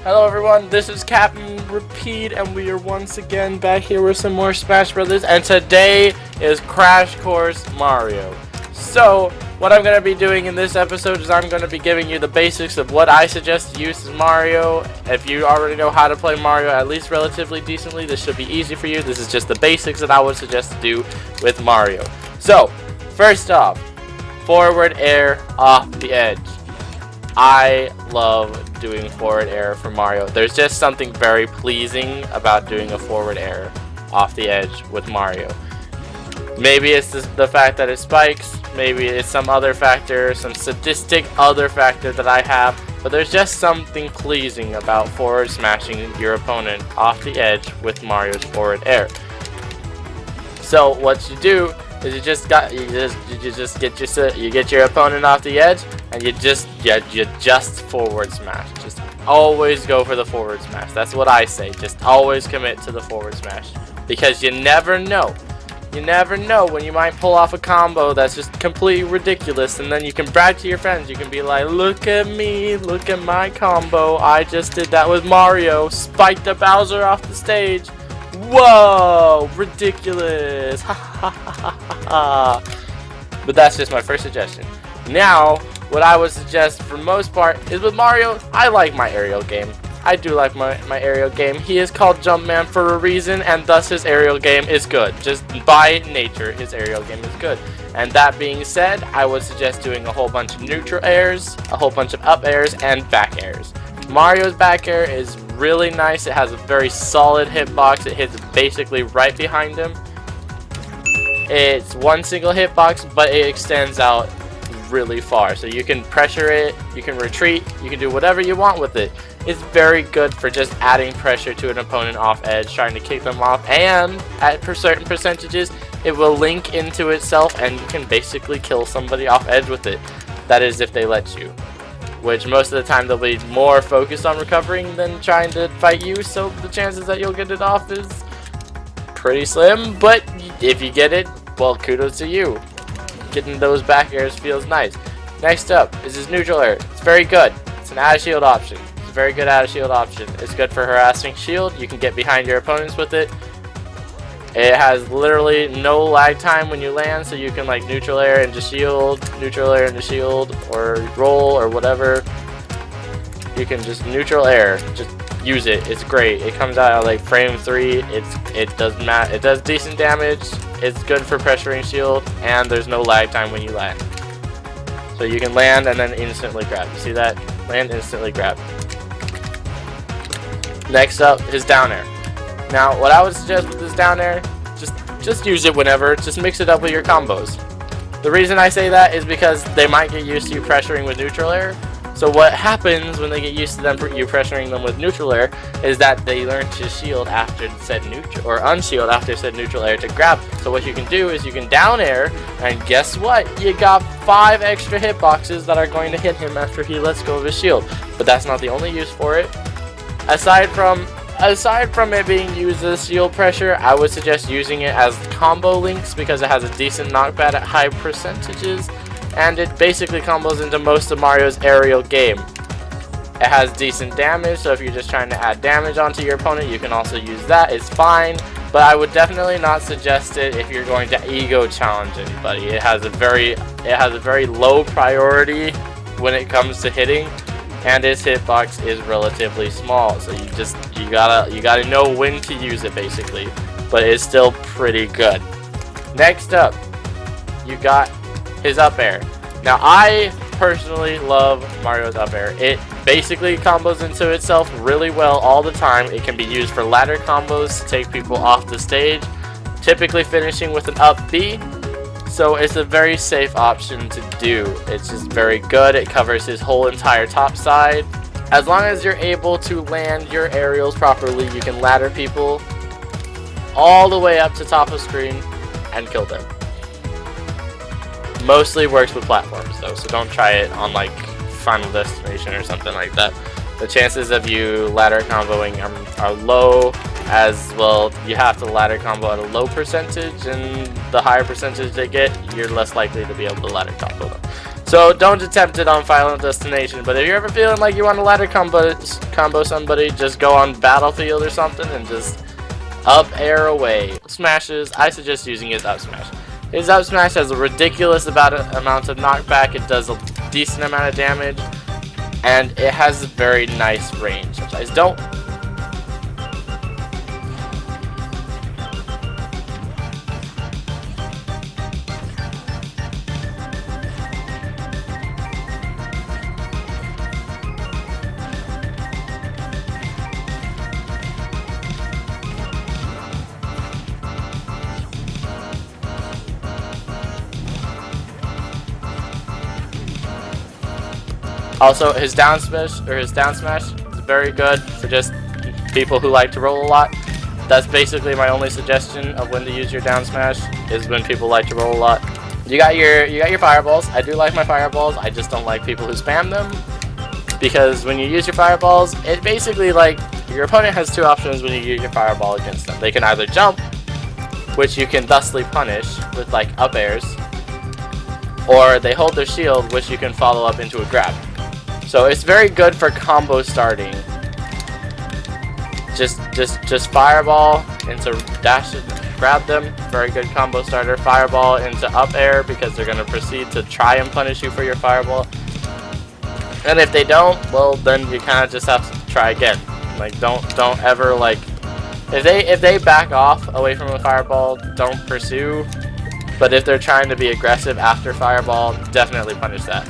Hello everyone, this is Captain Repeat, and we are once again back here with some more Smash Brothers, and today is Crash Course Mario. So, what I'm going to be doing in this episode is I'm going to be giving you the basics of what I suggest to use as Mario. If you already know how to play Mario at least relatively decently, this should be easy for you. This is just the basics that I would suggest to do with Mario. So, first off, forward air off the edge. I love doing forward air for Mario. There's just something very pleasing about doing a forward air off the edge with Mario. Maybe it's the fact that it spikes, maybe it's some other factor, some sadistic other factor that I have, but there's just something pleasing about forward smashing your opponent off the edge with Mario's forward air. So what you do is you get your opponent off the edge, and you just forward smash. Just always go for the forward smash. That's what I say. Just always commit to the forward smash, because you never know. You never know when you might pull off a combo that's just completely ridiculous, and then you can brag to your friends. You can be like, look at me, look at my combo. I just did that with Mario. Spiked the Bowser off the stage. Whoa, ridiculous. Ha ha ha ha ha. But that's just my first suggestion. Now, what I would suggest for most part is with Mario, I like my aerial game. I do like my aerial game. He is called Jumpman for a reason, and thus his aerial game is good. Just by nature, his aerial game is good. And that being said, I would suggest doing a whole bunch of neutral airs, a whole bunch of up airs, and back airs. Mario's back air is really nice. It has a very solid hitbox. It hits basically right behind him. It's one single hitbox, but it extends out really far. So you can pressure it, you can retreat, you can do whatever you want with it. It's very good for just adding pressure to an opponent off edge, trying to kick them off, and at certain percentages, it will link into itself, and you can basically kill somebody off edge with it. That is if they let you. Which most of the time they'll be more focused on recovering than trying to fight you, so the chances that you'll get it off is pretty slim, but if you get it, well, kudos to you. Getting those back airs feels nice. Next up is his neutral air. It's very good. It's an out of shield option. It's a very good out of shield option. It's good for harassing shield. You can get behind your opponents with it. It has literally no lag time when you land, so you can like neutral air into shield, neutral air into shield, or roll or whatever. You can just neutral air, just use it. It's great. It comes out at like frame 3. It does decent damage. It's good for pressuring shield, and there's no lag time when you land. So you can land and then instantly grab. You see that? Land, instantly grab. Next up is down air. Now, what I would suggest with this down air, just use it whenever. Just mix it up with your combos. The reason I say that is because they might get used to you pressuring with neutral air. So what happens when they get used to you pressuring them with neutral air is that they learn to shield after said neutral, or unshield after said neutral air to grab. So what you can do is you can down air, and guess what? You got 5 extra hitboxes that are going to hit him after he lets go of his shield. But that's not the only use for it. Aside from it being used as shield pressure, I would suggest using it as combo links because it has a decent knockback at high percentages, and it basically combos into most of Mario's aerial game. It has decent damage, so if you're just trying to add damage onto your opponent, you can also use that. It's fine, but I would definitely not suggest it if you're going to ego challenge anybody. It has a very low priority when it comes to hitting, and its hitbox is relatively small, so you gotta know when to use it basically, but it's still pretty good. Next up, you got his up air. Now I personally love Mario's up air. It basically combos into itself really well all the time. It can be used for ladder combos to take people off the stage, typically finishing with an up B. So it's a very safe option to do. It's just very good. It covers his whole entire top side. As long as you're able to land your aerials properly, you can ladder people all the way up to top of screen and kill them. Mostly works with platforms though, so don't try it on like Final Destination or something like that. The chances of you ladder comboing are low, as well. You have to ladder combo at a low percentage, and the higher percentage they get, you're less likely to be able to ladder combo them. So don't attempt it on Final Destination, but if you're ever feeling like you want to ladder combo somebody, just go on Battlefield or something and just up air away. Smashes, I suggest using his up smash. His up smash has a ridiculous amount of knockback, it does a decent amount of damage, and it has a very nice range. Guys, don't... Also, his down smash is very good for just people who like to roll a lot. That's basically my only suggestion of when to use your down smash, is when people like to roll a lot. You got your fireballs. I do like my fireballs. I just don't like people who spam them, because when you use your fireballs, it basically, like, your opponent has two options when you use your fireball against them. They can either jump, which you can thusly punish with like up airs, or they hold their shield, which you can follow up into a grab. So it's very good for combo starting. Just fireball into dash and grab them. Very good combo starter. Fireball into up air, because they're gonna proceed to try and punish you for your fireball. And if they don't, well, then you kind of just have to try again. Like, don't ever, like, if they back off away from a fireball, don't pursue. But if they're trying to be aggressive after fireball, definitely punish that.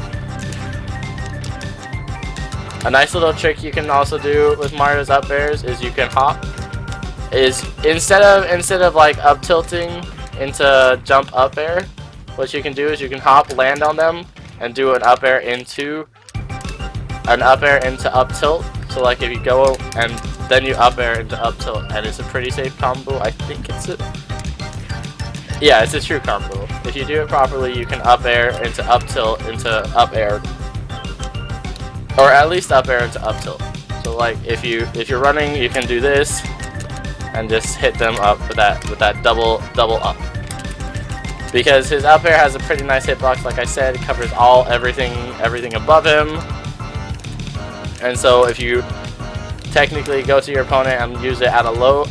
A nice little trick you can also do with Mario's up airs is you can hop. Is instead of like up tilting into jump up air, what you can do is you can hop, land on them, and do an up air into up tilt. So like if you go and then you up air into up tilt, and it's a pretty safe combo. I think it's a true combo. If you do it properly, you can up air into up tilt into up air. Or at least up air into up tilt. So like if you're running, you can do this and just hit them up with that double up. Because his up air has a pretty nice hitbox, like I said, it covers everything above him. And so if you technically go to your opponent and use it at low,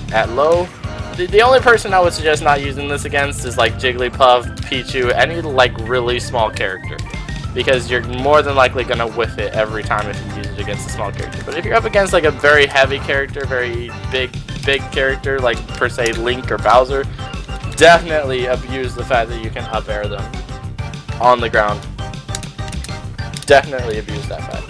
the only person I would suggest not using this against is like Jigglypuff, Pichu, any like really small character. Because you're more than likely gonna whiff it every time if you use it against a small character. But if you're up against like a very heavy character, very big character, like per se Link or Bowser, definitely abuse the fact that you can up air them on the ground. Definitely abuse that fact.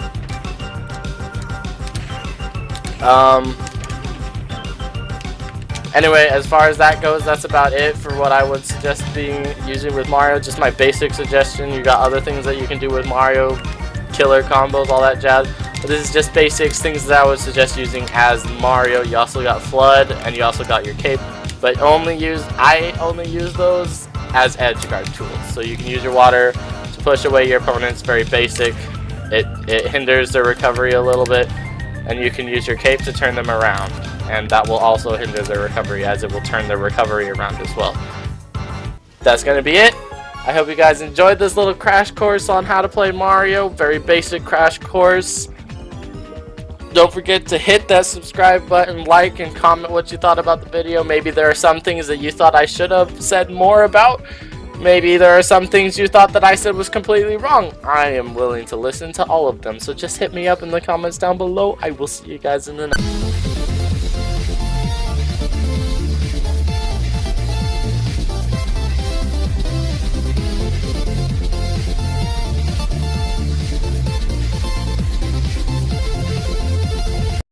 Anyway, as far as that goes, that's about it for what I would suggest using with Mario. Just my basic suggestion. You got other things that you can do with Mario, killer combos, all that jazz. But this is just basics, things that I would suggest using as Mario. You also got Flood, and you also got your cape. But I only use those as edge guard tools. So you can use your water to push away your opponents. Very basic. It hinders their recovery a little bit. And you can use your cape to turn them around. And that will also hinder their recovery, as it will turn their recovery around as well. That's going to be it. I hope you guys enjoyed this little crash course on how to play Mario. Very basic crash course. Don't forget to hit that subscribe button, like, and comment what you thought about the video. Maybe there are some things that you thought I should have said more about. Maybe there are some things you thought that I said was completely wrong. I am willing to listen to all of them. So just hit me up in the comments down below. I will see you guys in the next